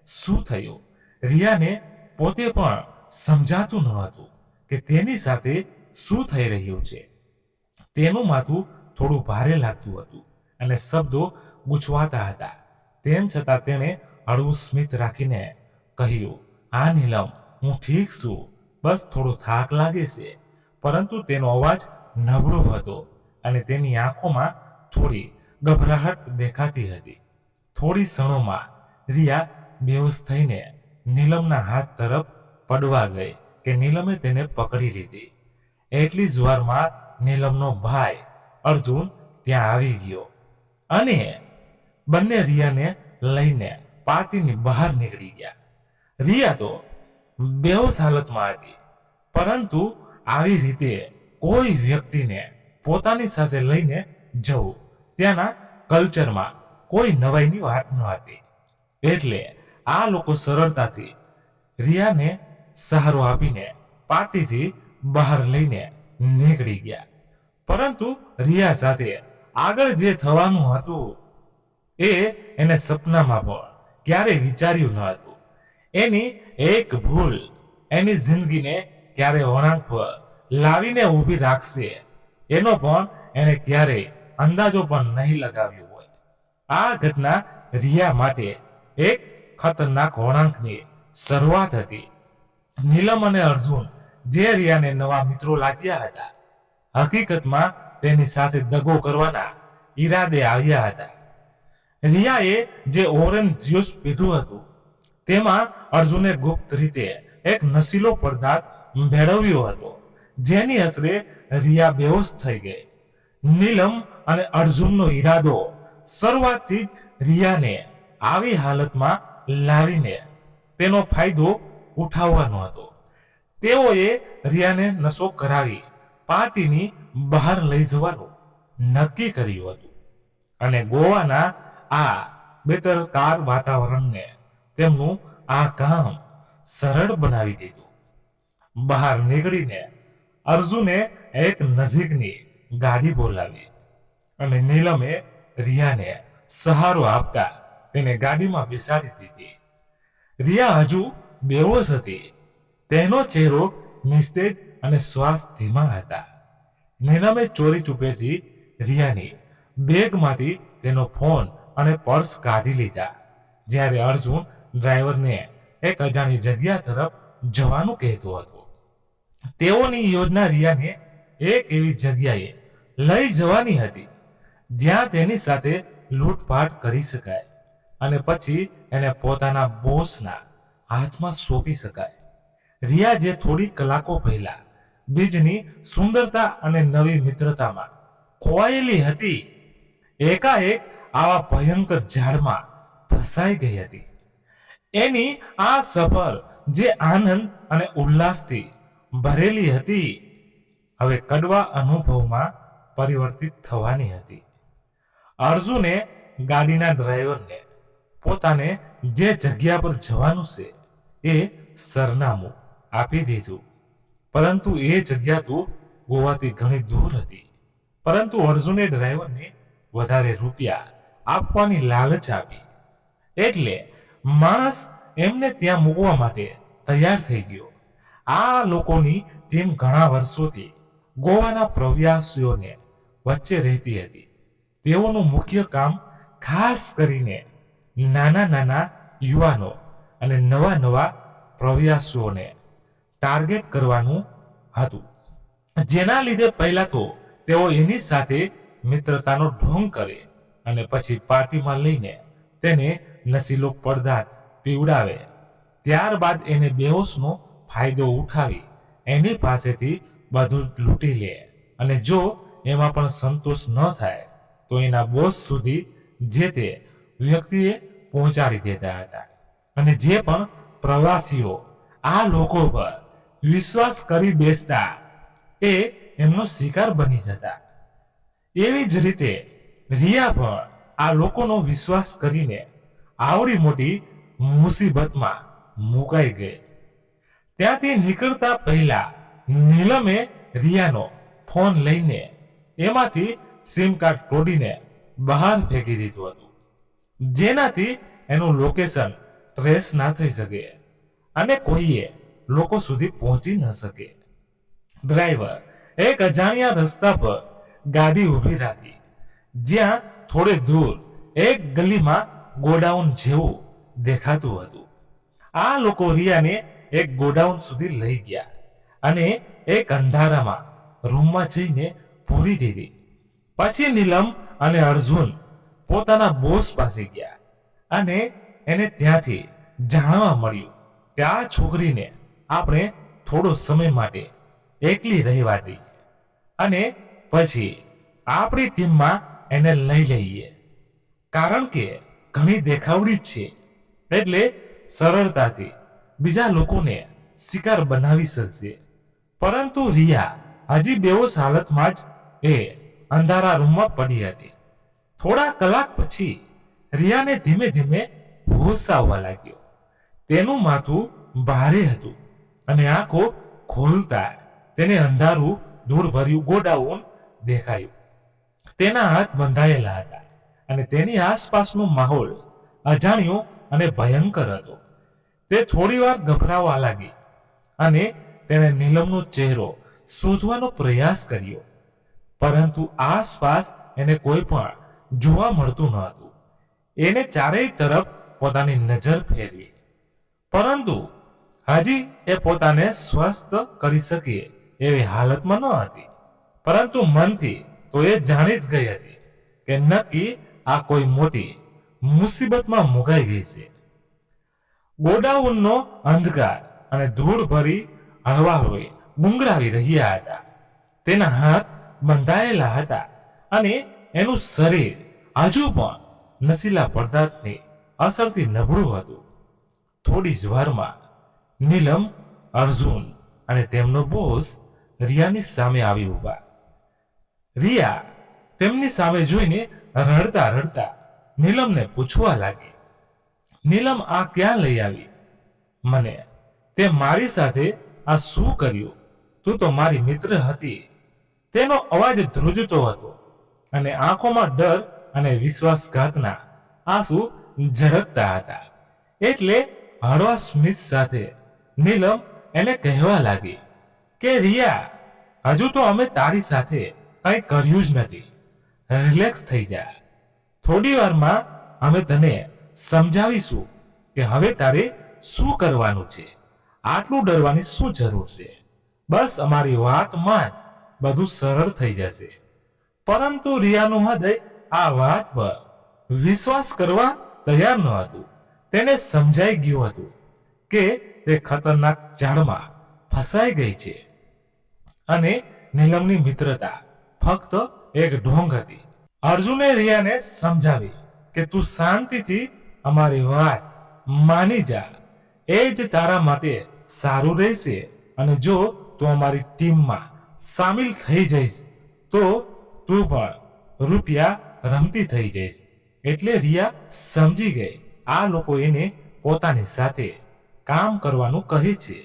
[SPEAKER 1] શું થયું? રિયાને પોતે પણ સમજાતું ન હતું કે તેની સાથે શું થઈ રહ્યું છે. તેનું માથું થોડું ભારે લાગતું હતું અને શબ્દો ગૂંચવાતા હતા. તેમ છતાં તેણે હળવું સ્મિત રાખીને કહ્યું, હા નીલમ, હું ઠીક છું, બસ થોડો થાક લાગે છે. પરંતુ તેનો અવાજ નબળો હતો અને તેની આંખોમાં થોડી ગભરાહટ દેખાતી હતી. થોડી ક્ષણોમાં રિયા બેહોશ થઈને નીલમના હાથ તરફ પડવા ગઈ કે નીલમે તેને પકડી લીધી. એટલી જ વારમાં નીલમનો ભાઈ અર્જુન ત્યાં આવી ગયો અને બંને રિયાને લઈને પાર્ટીની બહાર નીકળી ગયા. રિયા તો બેહોશ હાલતમાં હતી, પરંતુ આવી રીતે કોઈ વ્યક્તિને પોતાની સાથે લઈને જવું ત્યાંના કલ્ચરમાં કોઈ નવાઈની વાત ન હતી. એટલે આ લોકો સરળતાથી રિયાને સહારો આપીને પાર્ટીથી બહાર લઈને નીકળી ગયા. પરંતુ રિયા સાથે આગળ જે થવાનું હતું એ એને સપનામાં પણ ક્યારેય વિચાર્યું ન હતું. એની એક ભૂલ એની જિંદગીને ક્યારે વળાંક પર લાવીને ઊભી રાખશે એનો પણ એને ક્યારેય અંદાજો પણ નહીં લગાવ્યો હોય. આ ઘટના રિયા માટે એક ખતરનાક વળાંકની શરૂઆત હતી. નીલમ અને અર્જુન જે રિયાને નવા મિત્રો લાગ્યા હતા, હકીકતમાં તેની સાથે દગો કરવાના ઈરાદે આવ્યા હતા. રિયાએ જે ઓરેન્જ જ્યુસ પીધું હતું તેમાં અર્જુને ગુપ્ત રીતે એક નશીલો પદાર્થ ભેળવ્યો હતો, જેની અસરે રિયા બેહોશ થઈ ગઈ. નીલમ અને અર્જુનનો ઈરાદો શરૂઆતથી જ રિયાને આવી હાલતમાં લાવીને તેનો ફાયદો ઉઠાવવાનો હતો. તેઓએ રિયાને નશો કરાવી પાર્ટીની બહાર લઈ જવાનું નક્કી કર્યું હતું અને ગોવાના આ બેદરકાર વાતાવરણને તેમનું આ કામ સરળ બનાવી દીધું. બહાર નીકળીને અર્જુને એક નજીકની ગાડી બોલાવી અને નીલમે રિયાને સહારો આપતા તેને ગાડીમાં બેસાડી દીધી. રિયા હજુ બેહોશ હતી. તેનો ચહેરો નિસ્તેજ અને શ્વાસ ધીમા હતા. નીલમે ચોરી ચૂપેથી રિયાની બેગમાંથી તેનો ફોન અને પર્સ કાઢી લીધા. જ્યારે અર્જુન ડ્રાઈવરને એક અજાણી જગ્યા તરફ જવાનું કહેતો હતો. તેઓની યોજના રિયાને એક એવી જગ્યાએ લઈ જવાની હતી જ્યાં તેની સાથે લૂંટફાટ કરી શકાય અને પછી એને પોતાના બોસના હાથમાં સોંપી શકાય. રિયા જે થોડી કલાકો પહેલા બીજની સુંદરતા અને નવી મિત્રતામાં ખોવાયેલી હતી, એકાએક આવા ભયંકર ઝાડમાં ફસાઈ ગઈ હતી. એની આ સફર જે આનંદ અને ઉલ્લાસથી ભરેલી હતી, હવે કડવા અનુભવમાં પરિવર્તિત થવાની હતી. અર્જુને ગાડીના ડ્રાઈવરને પોતાને જે જગ્યા પર જવાનું છે એ સરનામું આપી દીધું. પરંતુ એ જગ્યા તો ગોવાથી ઘણી દૂર હતી. પરંતુ અર્જુને ડ્રાઈવરને વધારે રૂપિયા આપવાની લાલચ આપી, એટલે માણસ એમને ત્યાં મૂકવા માટે તૈયાર થઈ ગયો. આ લોકોની ટીમ ઘણા વર્ષોથી ગોવાના પ્રવાસીઓને વચ્ચે રહેતી હતી. તેઓનું મુખ્ય કામ ખાસ કરીને નાના નાના યુવાનો અને નવા નવા પ્રવાસીઓને ટાર્ગેટ કરવાનું હતું, જેના લીધે પહેલા તો તેઓ એની સાથે મિત્રતાનો ઢોંગ કરે અને પછી પાર્ટીમાં લઈને તેને નશીલો પદાર્થ પીવડાવે. ત્યારબાદ એને બેહોશનો ફાયદો ઉઠાવી એની પાસેથી બધું લૂંટી લે અને જો એમાં પણ સંતોષ ન થાય તો એના બોસ સુધી જે તે વ્યક્તિએ પહોંચાડી દેતા હતા. અને જે પણ પ્રવાસીઓ આ લોકો પર વિશ્વાસ કરી બેસતા એ એમનો શિકાર બની જતા. એવી જ રીતે રિયા પણ આ લોકોનો વિશ્વાસ કરીને આવડી મોટી મુસીબતમાં મુકાઈ ગઈ. ત્યાંથી નીકળતા પહેલા નીલમે રિયાનો ફોન લઈને એમાંથી સિમ કાર્ડ તોડીને બહાર ફેંકી દીધું હતું, જેનાથી એનું લોકેશન ટ્રેસ ના થઈ શકે અને કોઈએ લોકો સુધી પહોંચી ન શકે. ડ્રાઈવર એક અજાણ્યા રસ્તા પર ગાડી ઊભી રાખી, જ્યાં થોડે દૂર એક ગલીમાં ગોડાઉન જેવું દેખાતું હતું. આ લોકો રિયાને એક ગોડાઉન સુધી લઈ ગયા અને એક અંધારામાં રૂમમાં જઈને પૂરી દીધી. પછી નીલમ અને અર્જુન પોતાના બોસ પાસે ગયા અને એને ત્યાંથી જાણવા મળ્યું કે આ છોકરીને આપણે થોડો સમય માટે એકલી રહેવા દઈએ અને પછી આપણી ટીમમાં એને લઈ લઈએ, કારણ કે ઘણી દેખાવડી છે, એટલે સરળતાથી બીજા લોકોને શિકાર બનાવી શકશે. પરંતુ રિયા હજી બેહોશ હાલતમાં જ એ અંધારા રૂમમાં પડી હતી. થોડા કલાક પછી રિયાને ધીમે ધીમે હોશ આવવા લાગ્યો. તેનું માથું ભારે હતું અને આંખો ખોલતા તેને અંધારું ધૂળ ભર્યું ગોડાઉન દેખાયું. તેના હાથ બંધાયેલા હતા અને તેની આસપાસનો માહોલ અજાણ્યો અને ભયંકર હતો. તે થોડીવાર ગભરાવા લાગી અને તેણે નીલમનો ચહેરો શોધવાનો પ્રયાસ કર્યો, પરંતુ આસપાસ એને કોઈ પણ જોવા મળતું ન હતું. એને ચારેય તરફ પોતાની નજર ફેરવી, પરંતુ હજી એ પોતાને સ્વસ્થ કરી શકે એવી હાલતમાં ન હતી. પરંતુ મનથી તો એ જાણી જ ગઈ હતી કે નક્કી આ કોઈ મોટી મુસીબતમાં મુકાઈ ગઈ છે. ગોડાઉનનો અંધકાર અને ધૂળ ભરી હળવાળોએ ગુંગળાવી રહ્યા હતા. તેના હાથ બંધાયેલા હતા અને એનું શરીર હજુ પણ નશીલા પદાર્થની અસરથી નબળું હતું. થોડી જ વારમાં નીલમ, અર્જુન અને તેમનો બોસ રિયાની સામે આવી ઉભા. રિયા તેમની સામે જોઈને રડતા રડતા નીલમને પૂછવા લાગી, નીલમ, આ ક્યાં લઈ આવી મને? તે મારી સાથે આ શું કર્યું? તું તો મારી મિત્ર હતી. તેનો અવાજ ધ્રુજતો હતો અને આંખોમાં ડર અને વિશ્વાસઘાતના આંસુ ઝળકતા હતા. એટલે હળવા સ્મિત સાથે નીલમ એને કહેવા લાગી કે રિયા, હજુ તો અમે તારી સાથે કંઈ કર્યું જ નથી. રિલેક્સ થઈ જા. થોડી વારમાં અમે તને સમજાવીશું કે હવે તારે શું કરવાનું છે. આટલું ડરવાની શું જરૂર છે? બસ અમારી વાત માન, બધું સરળ થઈ જશે. પરંતુ રિયાનું હૃદય આ વાત પર વિશ્વાસ કરવા તૈયાર ન હતું. તેને સમજાઈ ગયું હતું કે તે ખતરનાક જાળમાં ફસાઈ ગઈ છે અને નીલમની મિત્રતા ફક્ત એક ઢોંગ હતી. અર્જુને રિયાને સમજાવી કે તું શાંતિથી અમારી વાત માની જા, એ જ તારા માટે સારું રહેશે. અને જો તું અમારી ટીમમાં સામેલ થઈ જઈશ તો તું પણ રૂપિયા રમતી થઈ જઈશ. એટલે રિયા સમજી ગઈ આ લોકો એને પોતાની સાથે કામ કરવાનું કહે છે.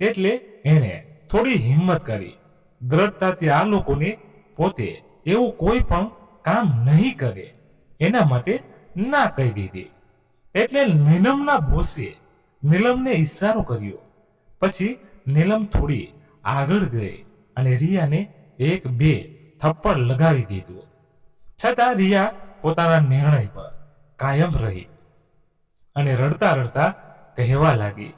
[SPEAKER 1] એટલે એણે થોડી હિંમત કરી દ્રઢતાથી આ લોકોને પોતે એવું કોઈ પણ કામ નહીં કરે એના માટે ના કહી દીધી. એટલે નીલમના બોસે નીલમને ઈશારો કર્યો. પછી નીલમ થોડી આગળ ગઈ અને રિયાને એક બે થપ્પડ લગાવી દીધું. છતાં રિયા પોતાના નિર્ણય પર કાયમ રહી અને રડતા રડતા કહેવા લાગી,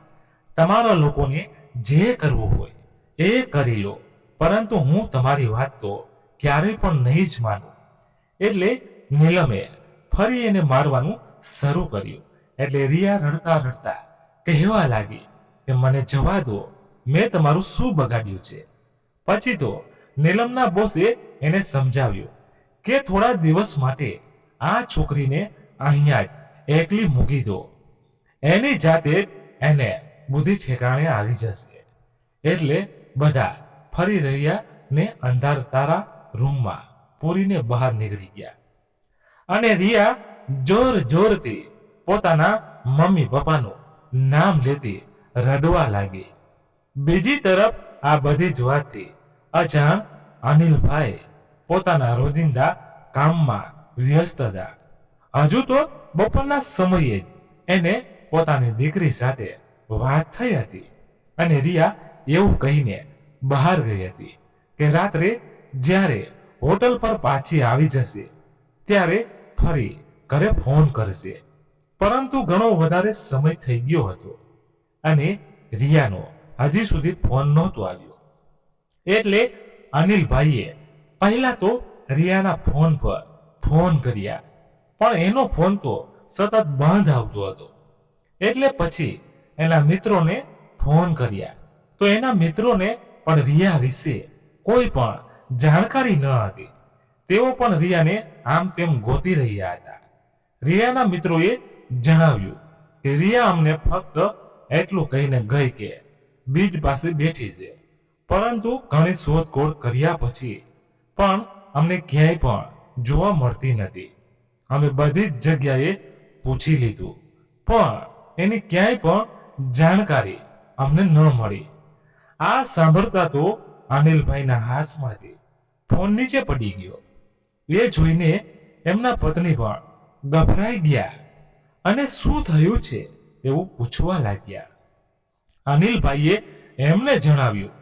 [SPEAKER 1] તમારા લોકોને જે કરવું હોય એ કરી લો, પરંતુ હું તમારી વાત તો ક્યારેય પણ નહીં જ માનું. એટલે નીલમે ફરી એને મારવાનું શરૂ કર્યું. એટલે રિયા રડતા રડતા કહેવા લાગી કે મને જવા દો, મેં તમારું શું બગાડ્યું છે? પછી તો નીલમના બોસે એને સમજાવ્યું કે થોડા દિવસ માટે આ છોકરીને અહીંયા જ એકલી મૂકી દો, એની જાતે જ એને બુદ્ધિ ઠેકાણે આવી જશે. એટલે બધા ફરી રહ્યા ને અંધાર તારા રૂમમાં પૂરીને બહાર નીકળી ગયા. અને રિયા જોર જોરથી પોતાના મમ્મી પપ્પાનું નામ લેતી રડવા લાગી. બીજી તરફ આ બધી જ વાતથી અજાણ અનિલભાઈ પોતાના રોજિંદા કામમાં વ્યસ્ત હતા. હજુ તો બપોરના સમયે જ એને પોતાની દીકરી સાથે વાત થઈ હતી અને રિયા એવું કહીને બહાર ગઈ હતી કે રાત્રે જ્યારે હોટલ પર પાછી આવી જશે ત્યારે ફરી ઘરે ફોન કરશે. પરંતુ ઘણો વધારે સમય થઈ ગયો હતો અને રિયાનો હજી સુધી ફોન નહોતો આવ્યો. એટલે અનિલભાઈએ પહેલા તો રિયાના ફોન પર ફોન કર્યા, પણ એનો ફોન તો સતત બંધ આવતો હતો. એટલે પછી એના મિત્રોને ફોન કર્યા તો એના મિત્રોને પણ રિયા વિશે કોઈ પણ જાણકારી ન હતી. તેઓ પણ રિયાને આમ તેમ ગોતી રહ્યા હતા. રિયાના મિત્રોએ જણાવ્યું કે રિયા અમને ફક્ત એટલું કહીને ગઈ કે બીજ પાસે બેઠી છે, પરંતુ ઘણી શોધખોળ કર્યા પછી પણ અમને ક્યાંય પણ જોવા મળતી નથી. અમે બધી જ જગ્યાએ પૂછી લીધું પણ એની ક્યાંય પણ જાણકારી અમને ન મળી. આ સાંભળતા તો અનિલભાઈના હાથમાંથી ફોન નીચે પડી ગયો. એ જોઈને એમના પત્ની પણ ગભરાઈ ગયા અને શું થયું છે એવું પૂછવા લાગ્યા. અનિલભાઈએ એમને જણાવ્યું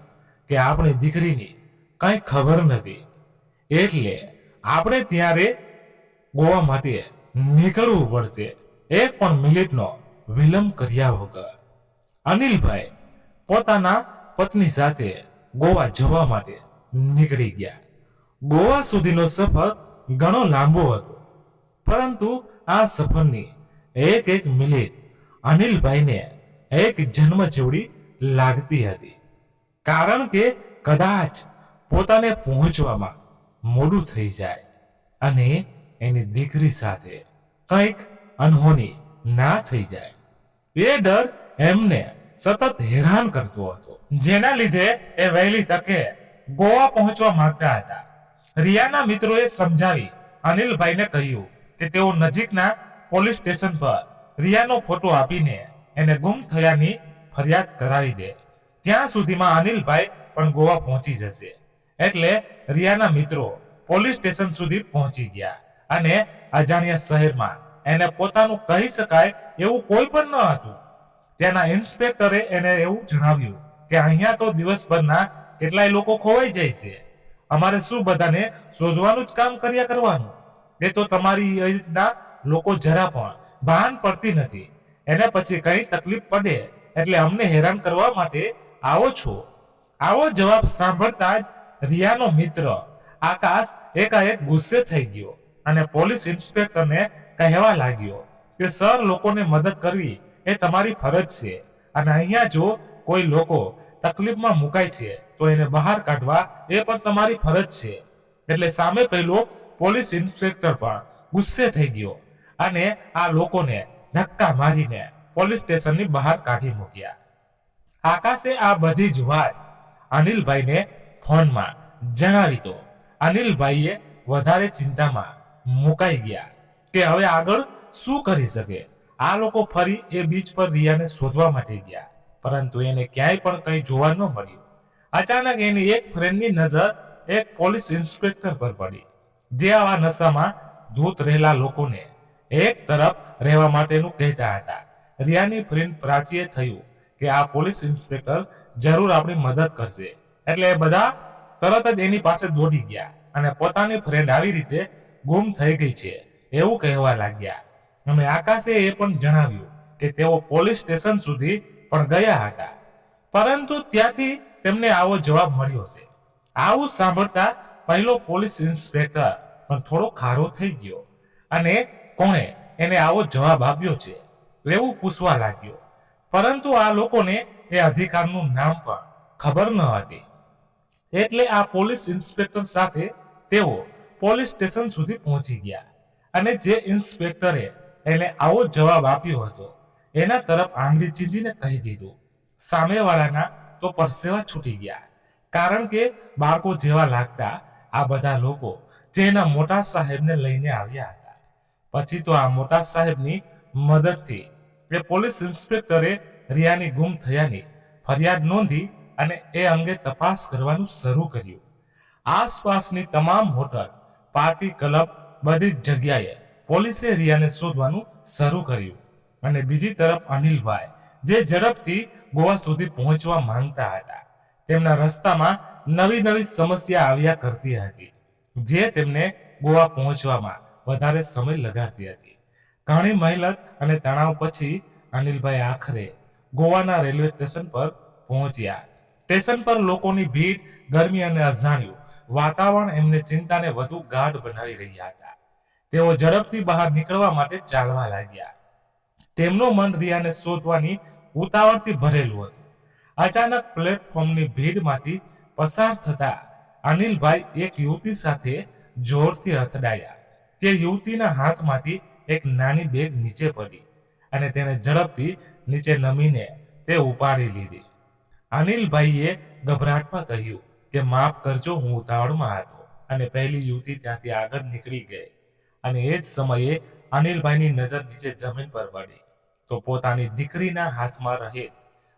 [SPEAKER 1] કે આપણી દીકરીની કઈ ખબર નથી, એટલે આપણે ત્યારે ગોવા માટે નીકળવું પડશે. એક પણ મિનિટનો વિલંબ કર્યા વગર અનિલભાઈ પોતાના પત્ની સાથે ગોવા જવા માટે નીકળી ગયા. ગોવા સુધીનો સફર ઘણો લાંબો હતો, પરંતુ આ સફરની એક એક મિનિટ અનિલભાઈને એક જન્મ જેવડી લાગતી હતી. કારણ કે કદાચ પોતાને પહોંચવામાં મોડું થઈ જાય અને એની દીકરી સાથે કંઈક અનહોની ના થઈ જાય. એ ડર એમને સતત હેરાન કરતો હતો, જેના લીધે એ વહેલી તકે ગોવા પહોંચવા માંગતા હતા. રિયાના મિત્રોએ સમજાવી અનિલભાઈને કહ્યું કે તેઓ નજીકના પોલીસ સ્ટેશન પર રિયાનો ફોટો આપીને એને ગુમ થયાની ફરિયાદ કરાવી દે. ત્યાં સુધીમાં અનિલભાઈ પણ ગોવા પહોંચી જશે. એટલે રિયાના મિત્રો પોલીસ સ્ટેશન સુધી પહોંચી ગયા અને અજાણ્યા શહેરમાં એને પોતાનું કહી શકાય એવું કોઈ પણ ન હતું. ત્યાંના ઇન્સ્પેક્ટરે એને એવું જણાવ્યું કે અહીંયા તો દિવસભરના કેટલાય લોકો ખોવાઈ જાય છે, અમારે શું બધાને શોધવાનું જ કામ કર્યા કરવાનું? એ તો તમારી રીતના લોકો જરા પણ ભાન પડતી નથી. એને પછી કઈ તકલીફ પડે એટલે અમને હેરાન કરવા માટે આવો છો. આવો જવાબ સાંભળતા જ રિયાનો મિત્ર આકાશ એકાએક ગુસ્સે થઈ ગયો અને પોલીસ ઇન્સ્પેક્ટરને કહેવા લાગ્યો કે સર, લોકોને મદદ કરવી એ તમારી ફરજ છે અને અહીંયા જો કોઈ લોકો તકલીફમાં મુકાય છે તો એને બહાર કાઢવા એ પણ તમારી ફરજ છે. એટલે સામે પેલો પોલીસ ઇન્સ્પેક્ટર પણ ગુસ્સે થઈ ગયો અને આ લોકોને ધક્કા મારીને પોલીસ સ્ટેશનની બહાર કાઢી મૂક્યા. આકાશે આ બધી જ વાત અનિલભાઈને ફોનમાં જણાવી તો અનિલભાઈએ વધારે ચિંતામાં મુકાઈ ગયા કે હવે આગળ શું કરી શકે. આ લોકો ફરી એ બીચ પર રિયાને શોધવા માટે ગયા, પરંતુ એને ક્યાંય પણ કંઈ જોવા ન મળ્યું. અચાનક એની એક ફ્રેન્ડની નજર એક પોલીસ ઇન્સ્પેક્ટર પર પડી, જે આવા નશામાં ધૂત રહેલા લોકોને એક તરફ રહેવા માટેનું કહેતા હતા. રિયાની ફ્રેન્ડ પ્રાચીએ થયું કે આ પોલીસ ઇન્સ્પેક્ટર જરૂર આપણી મદદ કરશે, એટલે એ બધા તરત જ એની પાસે દોડી ગયા અને પોતાની ફ્રેન્ડ આવી રીતે ગુમ થઈ ગઈ છે એવું કહેવા લાગ્યા. અને આકાશે એ પણ જણાવ્યું કે તેઓ પોલીસ સ્ટેશન સુધી પણ ગયા હતા, પરંતુ ત્યાંથી તેમને આવો જવાબ મળ્યો છે. આવું સાંભળતા પહેલો પોલીસ ઇન્સ્પેક્ટર પણ થોડો ખારો થઈ ગયો અને કોણે એને આવો જવાબ આપ્યો છે એવું પૂછવા લાગ્યો. પરંતુ આ લોકોને એ અધિકારનું નામ પણ ખબર ન હતી. એટલે આ પોલીસ ઇન્સ્પેક્ટર સાથે તેઓ પોલીસ સ્ટેશન સુધી પહોંચી ગયા અને જે ઇન્સ્પેક્ટરે એને આવો જવાબ આપ્યો હતો એના તરફ આંગળી ચીંધીને કહી દીધું. સામેવાળાના તો પરસેવા છૂટી ગયા, કારણ કે બાળકો જેવા લાગતા આ બધા લોકો જેના મોટા સાહેબને લઈને આવ્યા હતા. પછી તો આ મોટા સાહેબની મદદથી એ પોલીસ ઇન્સ્પેક્ટરે રિયાની ગુમ થયાની ફરિયાદ નોંધી અને એ અંગે તપાસ કરવાનું શરૂ કર્યું. આસપાસની તમામ હોટલ, પાર્ટી ક્લબ, બધી જ જગ્યાએ પોલીસે રિયાને શોધવાનું શરૂ કર્યું. અને બીજી તરફ અનિલભાઈ, જે ઝડપથી ગોવા સુધી પહોંચવા માંગતા હતા, તેમના રસ્તામાં નવી નવી સમસ્યા આવ્યા કરતી હતી, જે તેમને ગોવા પહોંચવામાં વધારે સમય લગાડતી હતી. ઘણી મહેનત અને તણાવ પછી અનિલભાઈ આખરે ગોવાના રેલવે સ્ટેશન પર પહોંચ્યા. સ્ટેશન પર લોકોની ભીડ, ગરમી અને અજાણ્યું વાતાવરણ એમને ચિંતાને વધુ ગાઢ બનાવી રહ્યા હતા. તેઓ ઝડપથી બહાર નીકળવા માટે ચાલવા લાગ્યા. તેમનું મન રિયાને શોધવાની ઉતાવળથી ભરેલું હતું. અચાનક પ્લેટફોર્મની ભીડમાંથી પસાર થતા અનિલભાઈ એક યુવતી સાથે જોરથી અથડાયા. તે યુવતીના હાથમાંથી એક નાની બેગ નીચે પડી અને તેને ઝડપથી નીચે નમીને તે ઉપાડી લીધી. અનિલભાઈએ ગભરાટમાં કહ્યું કે માફ કરજો, હું ઉતાવળમાં હતો, અને પહેલી યુવતી ત્યાંથી આગળ નીકળી ગઈ. અને એ જ સમયે અનિલભાઈની નજર નીચે જમીન પર પડી તો પોતાની દીકરીના હાથમાં રહે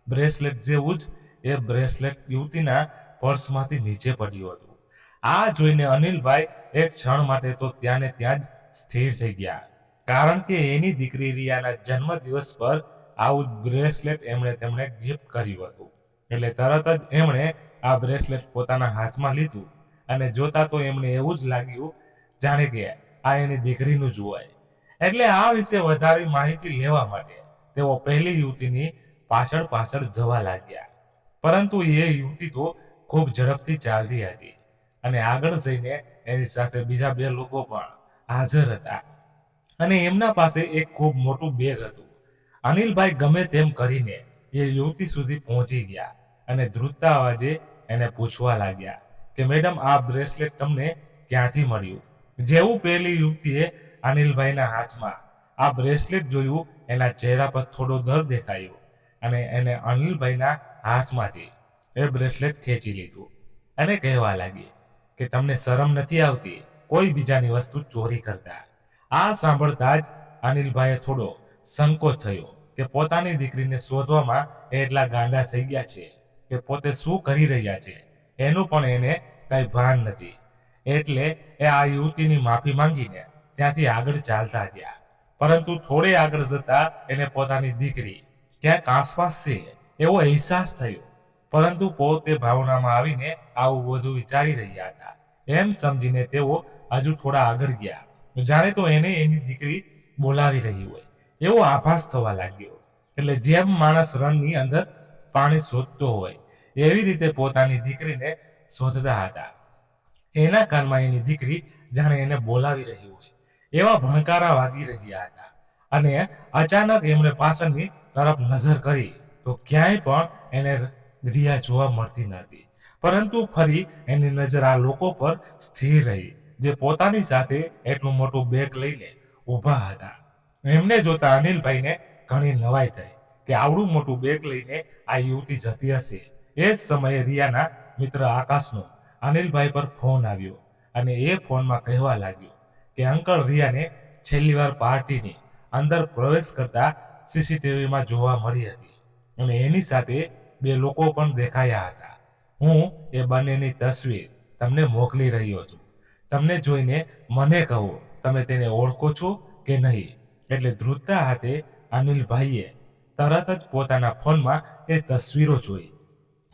[SPEAKER 1] બ્રેસલેટ જેવું જ એ બ્રેસલેટ યુવતીના પર્સમાંથી નીચે પડ્યું હતું. આ જોઈને અનિલભાઈ એક ક્ષણ માટે તો ત્યાં ને ત્યાં જ સ્થિર થઈ ગયા, કારણ કે એની દીકરી રિયાના જન્મદિવસ પર આવું બ્રેસલેટ તેમણે ગિફ્ટ કર્યું હતું. એટલે તરત જ એમણે આ બ્રેસલેટ પોતાના હાથમાં લીધું અને જોતા તો એમને એવું જ લાગ્યું જાણે કે આ એની દીકરીનું જ હોય. એટલે આ વિશે વધારે માહિતી લેવા માટે તેઓ પહેલી યુવતીની પાછળ પાછળ જવા લાગ્યા. પરંતુ એ યુવતી તો ખૂબ ઝડપથી ચાલતી હતી અને આગળ જઈને એની સાથે બીજા બે લોકો પણ હાજર હતા અને એમના પાસે એક ખૂબ મોટું બેગ હતું. અનિલભાઈ ગમે તેમ કરીને એ યુવતી સુધી પહોંચી ગયા અને ધ્રુજતા અવાજે એને પૂછવા લાગ્યા કે મેડમ, આ બ્રેસલેટ તમને ક્યાંથી મળ્યું? જેવું પહેલી યુવતીએ અનિલભાઈના હાથમાં આ બ્રેસલેટ જોયું, એના ચહેરા પર થોડો ડર દેખાયો અને એને અનિલભાઈના હાથમાંથી એ બ્રેસલેટ ખેંચી લીધું અને કહેવા લાગી કે તમને શરમ નથી આવતી કોઈ બીજાની વસ્તુ ચોરી કરતા? આ સાંભળતા જ અનિલભાઈએ થોડો સંકોચ થયો કે પોતાની દીકરીને શોધવામાં એટલા ગાંડા થઈ ગયા છે કે પોતે શું કરી રહ્યા છે એનું પણ એને કઈ ભાન નથી. એટલે એ આ યુવતીની માફી માંગીને ત્યાંથી આગળ ચાલતા ગયા. પરંતુ થોડે આગળ જતા એને પોતાની દીકરી ક્યાંક આસપાસ છે એવો અહેસાસ થયો, પરંતુ પોતે ભાવનામાં આવીને આવું બધું વિચારી રહ્યા હતા એમ સમજીને તેઓ હજુ થોડા આગળ ગયા. જાણે તો એને એની દીકરી બોલાવી રહી હોય એવો આભાસ થવા લાગ્યો. એટલે જેમ માણસ રણની અંદર પાણી શોધતો હોય એવી રીતે પોતાની દીકરીને શોધતા હતા. એના કાનમાં એની દીકરી જાણે એને બોલાવી રહી હોય એવા ભણકારા વાગી રહ્યા હતા. અને અચાનક એમણે પાછળની તરફ નજર કરી તો ક્યાંય પણ એને રિયા જોવા મળતી નહોતી. પરંતુ ફરી એની નજર આ લોકો પર સ્થિર રહી જે પોતાની સાથે એટલું મોટું બેગ લઈને ઊભા હતા. એમને જોતા અનિલભાઈને ઘણી નવાઈ થઈ કે આવડું મોટું બેગ લઈને આ યુવતી જતી હશે. એ જ સમયે રિયાના મિત્ર આકાશનો અનિલભાઈ પર ફોન આવ્યો અને એ ફોનમાં કહેવા લાગ્યો કે અંકલ રિયાને છેલ્લી વાર પાર્ટીની અંદર પ્રવેશ કરતા સીસીટીવીમાં જોવા મળી હતી અને એની સાથે 2 લોકો પણ દેખાયા હતા. હું એ બંનેની તસવીર તમને મોકલી રહ્યો છું. તમને જોઈને મને કહો તમે તેને ઓળખો છો કે નહીં. એટલે ધ્રુજતા હાથે અનિલભાઈએ તરત જ પોતાના ફોનમાં એ તસવીરો જોઈ.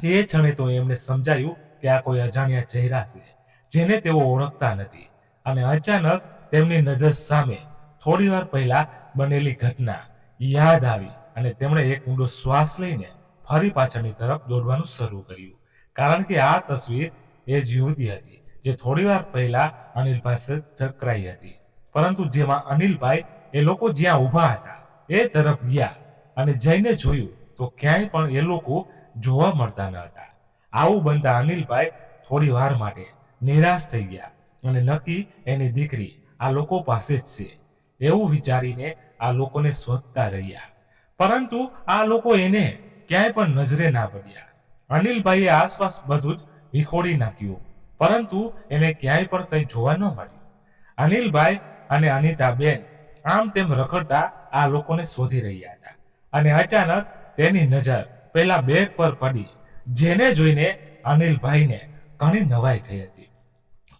[SPEAKER 1] એ ક્ષણે તો એમને સમજાયું કે આ કોઈ અજાણ્યા ચહેરા છે જેને તેઓ ઓળખતા નથી. અને અચાનક તેમની નજર સામે થોડી વાર પહેલા બનેલી ઘટના યાદ આવી અને તેમણે એક ઊંડો શ્વાસ લઈને ફરી પાછળની તરફ દોડવાનું શરૂ કર્યું. કારણ કે આ તસવીર એ જ યુવતી હતી જે થોડી વાર પહેલા અનિલ પાસે ટકરાઈ હતી. પરંતુ જેમાં અનિલભાઈ એ લોકો જ્યાં ઊભા હતા એ તરફ ગયા અને જઈને જોયું તો ક્યાંય પણ એ લોકો જોવા મળતા ન હતા. આવું બનતા અનિલભાઈ થોડી વાર માટે નિરાશ થઈ ગયા અને નક્કી એની દીકરી આ લોકો પાસે જ છે એવું વિચારીને આ લોકોને શોધતા રહ્યા. પરંતુ આ લોકો એને ક્યાંય પણ નજરે ના પડ્યા. અનિલભાઈએ આસપાસ બધું જ વિખોડી નાખ્યું પરંતુ એને ક્યાંય પણ કંઈ જોવા ન મળ્યું. અનિલભાઈ અને અનિતાબેન આમ તેમ રખડતા આ લોકોને શોધી રહ્યા હતા અને અચાનક તેની નજર પેલા બેગ પર પડી જેને જોઈને અનિલભાઈને ઘણી નવાઈ થઈ હતી.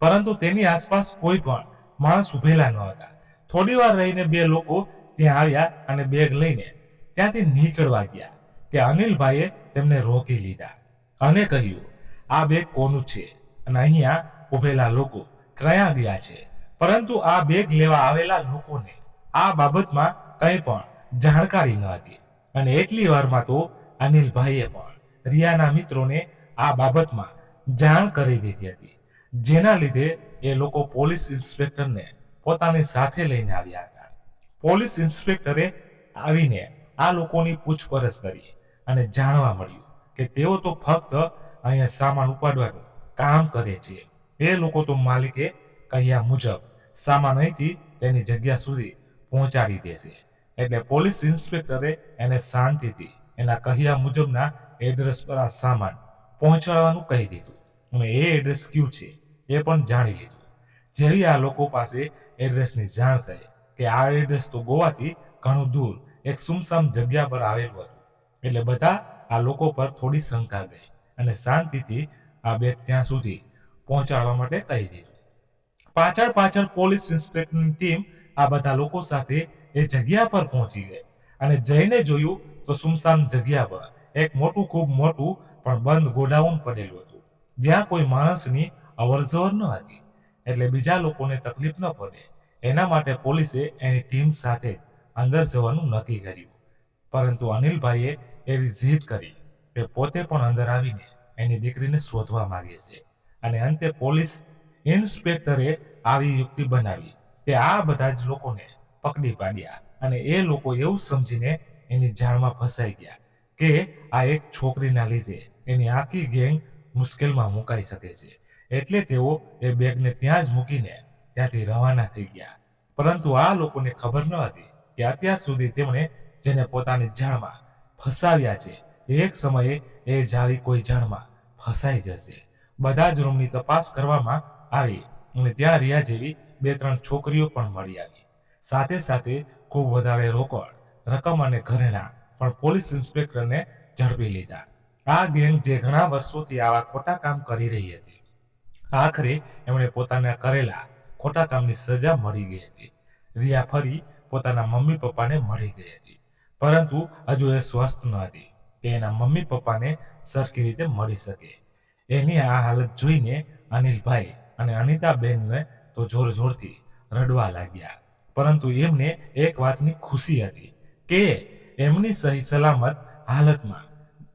[SPEAKER 1] પરંતુ તેની આસપાસ કોઈ પણ માણસ ઉભેલા ન હતા. થોડી વાર રહીને 2 લોકો ત્યાં આવ્યા અને બેગ લઈને ત્યાંથી નીકળવા ગયા. ત્યાં અનિલભાઈએ તેમને રોકી લીધા અને કહ્યું આ બેગ કોનું છે અને અહીંયા ઉભેલા લોકો ક્યાં ગયા છે. પરંતુ આ બેગ લેવા આવેલા લોકોને આ બાબતમાં કંઈ પણ જાણકારી ન હતી અને એટલી વારમાં તો અનિલભાઈએ પણ રિયાના મિત્રોને આ બાબતમાં જાણ કરી દીધી હતી. જેના લીધે એ લોકો પોલીસ ઇન્સ્પેક્ટરને પોતાની સાથે લઈને આવ્યા હતા. પોલીસ ઇન્સ્પેક્ટરે આવીને આ લોકોની પૂછપરછ કરી અને જાણવા મળ્યું કે તેઓ તો ફક્ત અહીંયા સામાન ઉપાડવાનું કામ કરે છે. એ લોકો તો માલિકે કહ્યા મુજબ સામાન અહીંથી તેની જગ્યા સુધી પહોંચાડી દેશે. એટલે પોલીસ ઇન્સ્પેક્ટરે એને શાંતિથી એના કહ્યા મુજબના એડ્રેસ પર આ સામાન પહોંચાડવાનું કહી દીધું અને એ એડ્રેસ કયું છે એ પણ જાણી લીધું. જેવી આ લોકો પાસે એડ્રેસની જાણ થઈ કે આ એડ્રેસ તો ગોવાથી ઘણું દૂર એક સુમસામ જગ્યા પર આવેલું હતું. એટલે બધા આ લોકો પર થોડી શંકા ગઈ અને શાંતિથી આ બેગ ત્યાં સુધી પહોંચાડવા માટે કહી દીધું. પાછળ પોલીસ ઇન્સ્પેક્ટરની ટીમ આ બધા લોકો સાથે એ જગ્યા પર પહોંચી ગઈ અને જઈને જોયું તો સુમસામ જગ્યા પર એક ખૂબ મોટું પણ બંધ ગોડાઉન પડેલું હતું જ્યાં કોઈ માણસની અવરજવર ન હતી. એટલે બીજા લોકોને તકલીફ ન પડે એના માટે પોલીસે એની ટીમ સાથે અંદર જવાનું નક્કી કર્યું. પરંતુ અનિલભાઈએ એવી જીદ કરી કે પોતે પણ અંદર આવીને એની દીકરીને શોધવા માંગે છે અને અંતે પોલીસ ઇન્સ્પેક્ટરે આવી યુક્તિ બનાવી કે આ બધા જ લોકોને પકડી પાડ્યા અને એ લોકો એવું સમજીને એની જાળમાં ફસાઈ ગયા કે આ એક છોકરીના લીધે એની આખી ગેંગ મુશ્કેલમાં મુકાઈ શકે છે. એટલે તેઓ એ બેગને ત્યાં જ મૂકીને ત્યાંથી રવાના થઈ ગયા. પરંતુ આ લોકોને ખબર ન હતી કે અત્યાર સુધી તેમણે જેને પોતાની જાળમાં ફસાવ્યા છે એક સમયે એ જાળી કોઈ જાળમાં ફસાઈ જશે. બધા જ રૂમની તપાસ કરવામાં આવી અને ત્યાં રિયા જેવી 2-3 છોકરીઓ પણ મળી આવી. સાથે સાથે ખૂબ વધારે રોકડ રકમ અને ઘરેણાં પણ પોલીસ ઇન્સ્પેક્ટરને ઝડપી લીધા. આ ગેંગ જે ઘણા વર્ષોથી આવા ખોટા કામ કરી રહી હતી આખરે એમણે પોતાના કરેલા ખોટા કામની સજા મળી ગઈ હતી. રિયા ફરી પોતાના મમ્મી પપ્પાને મળી ગઈ હતી પરંતુ હજુ એ સ્વસ્થ ન હતી કે એના મમ્મી પપ્પાને સરખી રીતે મળી શકે. એની આ હાલત જોઈને અનિલભાઈ અને અનિતાબેનને તો જોરથી રડવા લાગ્યા. પરંતુ એમને એક વાતની ખુશી હતી કે એમની સહી સલામત હાલતમાં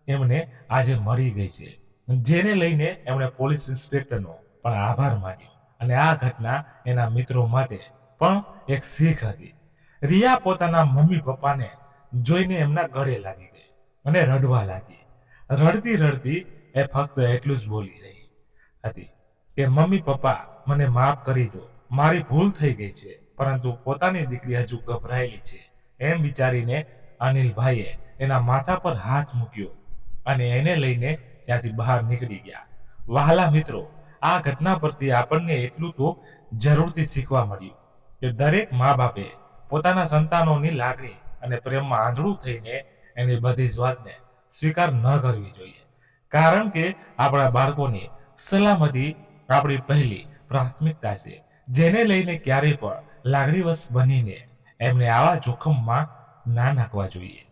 [SPEAKER 1] એમને આજે મળી ગઈ છે, જેને લઈને એમણે પોલીસ ઇન્સ્પેક્ટરનો પણ આભાર માન્યો. અને આ ઘટના એના મિત્રો માટે પણ એક શીખ હતી. રિયા પોતાના મમ્મી પપ્પાને જોઈને એમના ગળે લાગી ગઈ અને રડવા લાગી. રડતી રડતી એ ફક્ત એટલું જ બોલી રહી હતી કે મમ્મી પપ્પા, મને માફ કરી દો, મારી ભૂલ થઈ ગઈ છે. પરંતુ પોતાની દીકરી હજુ ગભરાયેલી છે એમ વિચારીને અનિલભાઈએ એના માથા પર હાથ મૂક્યો અને એને લઈને ત્યાંથી બહાર નીકળી ગયા. વહાલા મિત્રો, આ ઘટના પરથી આપણને એટલું તો જરૂરથી શીખવા મળ્યું કે દરેક મા બાપે પોતાના સંતાનોની લાગણી અને પ્રેમમાં આંધળું થઈને એની બધી જ વાતને સ્વીકાર ન કરવી જોઈએ. કારણ કે આપણા બાળકોની સલામતી આપણી પહેલી પ્રાથમિકતા છે, જેને લઈને ક્યારેય પણ લાગણીવશ બનીને એમને આવા જોખમમાં ના નાખવા જોઈએ.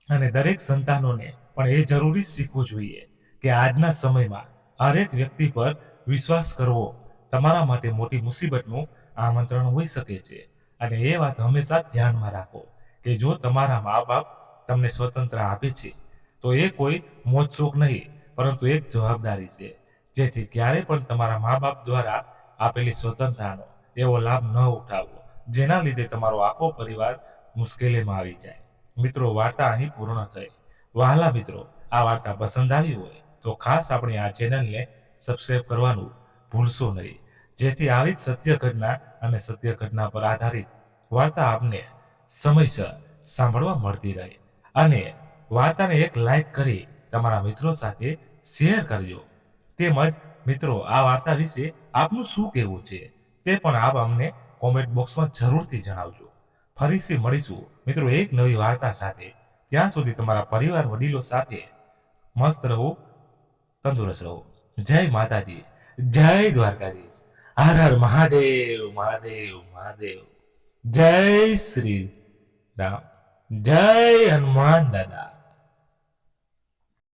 [SPEAKER 1] અને દરેક સંતાનોને પણ એ જરૂરી શીખવું જોઈએ કે આજના સમયમાં હરેક વ્યક્તિ પર વિશ્વાસ કરવો તમારા માટે મોટી મુસીબતનું આમંત્રણ હોઈ શકે છે. અને એ વાત હંમેશા ધ્યાનમાં રાખો કે જો તમારા મા બાપ તમને સ્વતંત્ર આપે છે તો એ કોઈ મોજશોખ નહીં, પરંતુ એક જવાબદારી છે. જેથી ક્યારેય પણ તમારા મા બાપ દ્વારા આપેલી સ્વતંત્રતાનો એવો લાભ ન ઉઠાવવો જેના લીધે તમારો આખો પરિવાર મુશ્કેલીમાં આવી જાય. મિત્રો, વાર્તા અહીં પૂર્ણ થઈ. વહાલા મિત્રો, આ વાર્તા પસંદ આવી હોય તો ખાસ આપણી આ ચેનલને સબસ્ક્રાઇબ કરવાનું ભૂલશો નહીં, જેથી આવી જ સત્ય ઘટના અને સત્ય ઘટના પર આધારિત વાર્તા આપને સમયસર સાંભળવા મળતી રહે. અને વાર્તાને એક લાઈક કરી તમારા મિત્રો સાથે શેર કરજો. તેમજ મિત્રો, આ વાર્તા વિશે આપનું શું કહેવું છે તે પણ આપ અમને કોમેન્ટ બોક્સમાં જરૂરથી જણાવજો. ફરીથી મળીશું મિત્રો એક નવી વાર્તા સાથે. ત્યાં સુધી તમારા પરિવાર વડીલો સાથે મસ્ત રહો, તંદુરસ્ત રહો. જય માતાજી, જય દ્વારકાધીશ. હર હર મહાદેવ, મહાદેવ, મહાદેવ. જય શ્રી રામ, જય હનુમાન દાદા.